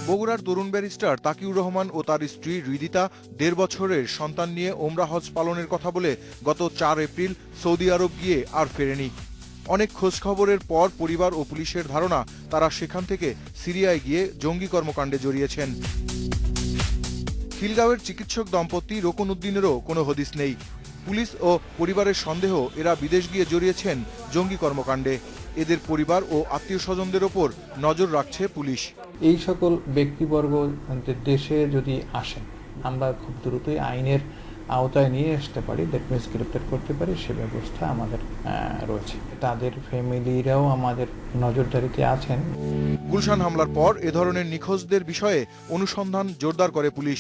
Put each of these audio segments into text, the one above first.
বগুড়ার তরুণ ব্যারিস্টার তাকিউর রহমান ও তার স্ত্রী হৃদিতা ১.৫ বছরের সন্তান নিয়ে ওমরা হজ পালনের কথা বলে গত ৪ এপ্রিল সৌদি আরব গিয়ে আর ফেরেনি। অনেক খোঁজখবরের পর পরিবার ও পুলিশের ধারণা তারা সেখান থেকে সিরিয়ায় গিয়ে জঙ্গি কর্মকাণ্ডে জড়িয়েছেন। খিলগাঁওয়ের চিকিৎসক দম্পতি রোকন উদ্দিনেরও কোনো হদিস নেই। পুলিশ ও পরিবারের সন্দেহ এরা বিদেশ গিয়ে জড়িয়েছেন জঙ্গি কর্মকাণ্ডে। এদের পরিবার ও আত্মীয় স্বজনদের ওপর নজর রাখছে পুলিশ। এই সকল ব্যক্তিবর্গ দেশে যদি আসেন, আমরা খুব দ্রুতই আইনের আওতায় নিয়ে আসতে পারি, দ্যাট মিনস গ্রেপ্তার করতে পারি, সে ব্যবস্থা আমাদের রয়েছে। তাদের ফ্যামিলিরাও আমাদের নজরদারিতে আছেন। গুলশান হামলার পর এ ধরনের নিখোঁজদের বিষয়ে অনুসন্ধান জোরদার করে পুলিশ।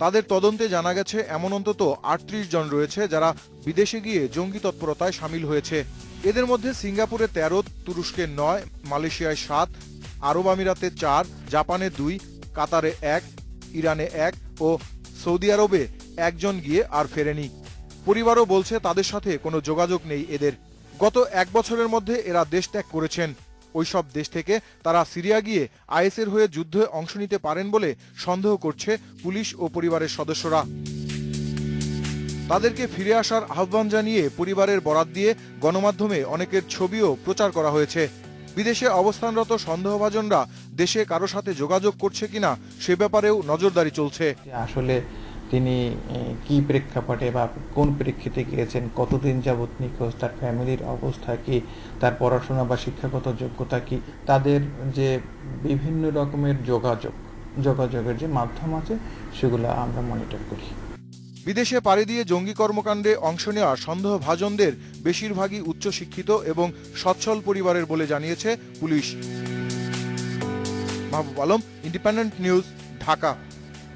তাদের তদন্তে জানা গেছে এমন অন্তত ৩৮ জন রয়েছে যারা বিদেশে গিয়ে জঙ্গি তৎপরতায় সামিল হয়েছে। এদের মধ্যে সিঙ্গাপুরে ১৩, তুরস্কে ৯, মালয়েশিয়ায় ৭, আরব আমিরাতে ৪, জাপানে ২, কাতারে ১, ইরানে ১ ও সৌদি আরবে ১ জন গিয়ে আর ফেরেনি। পরিবারও বলছে তাদের সাথে কোনো যোগাযোগ নেই এদের। গত ১ বছরের মধ্যে এরা দেশ ত্যাগ করেছেন। ওইসব দেশ থেকে তারা সিরিয়া গিয়ে আইএসের হয়ে যুদ্ধে অংশ নিতে পারেন বলে সন্দেহ করছে পুলিশ ও পরিবারের সদস্যরা। তাদেরকে ফিরে আসার আহ্বান জানিয়ে পরিবারের বরাত দিয়ে গণমাধ্যমে অনেকের ছবিও প্রচার করা হয়েছে। বিদেশে অবস্থানরত সন্দেহভাজনরা দেশে কারো সাথে যোগাযোগ করছে কিনা সে ব্যাপারেও নজরদারি চলছে। আসলে তিনি কি প্রেক্ষাপটে বা কোন প্রেক্ষিতে গিয়েছেন, কতদিন যাবৎ নিখোঁজ, তার ফ্যামিলির অবস্থা কি, তার পড়াশোনা বা শিক্ষাগত যোগ্যতা কি, তাদের যে বিভিন্ন রকমের যোগাযোগের যে মাধ্যম আছে সেগুলো আমরা মনিটর করি। বিদেশে পাড়ি দিয়ে জঙ্গি কর্মকাণ্ডে অংশ নেওয়া সন্দেহভাজনদের বেশিরভাগই উচ্চশিক্ষিত এবং সচ্ছল পরিবারের বলে জানিয়েছে police. Mahbub Alam, independent news, Dhaka.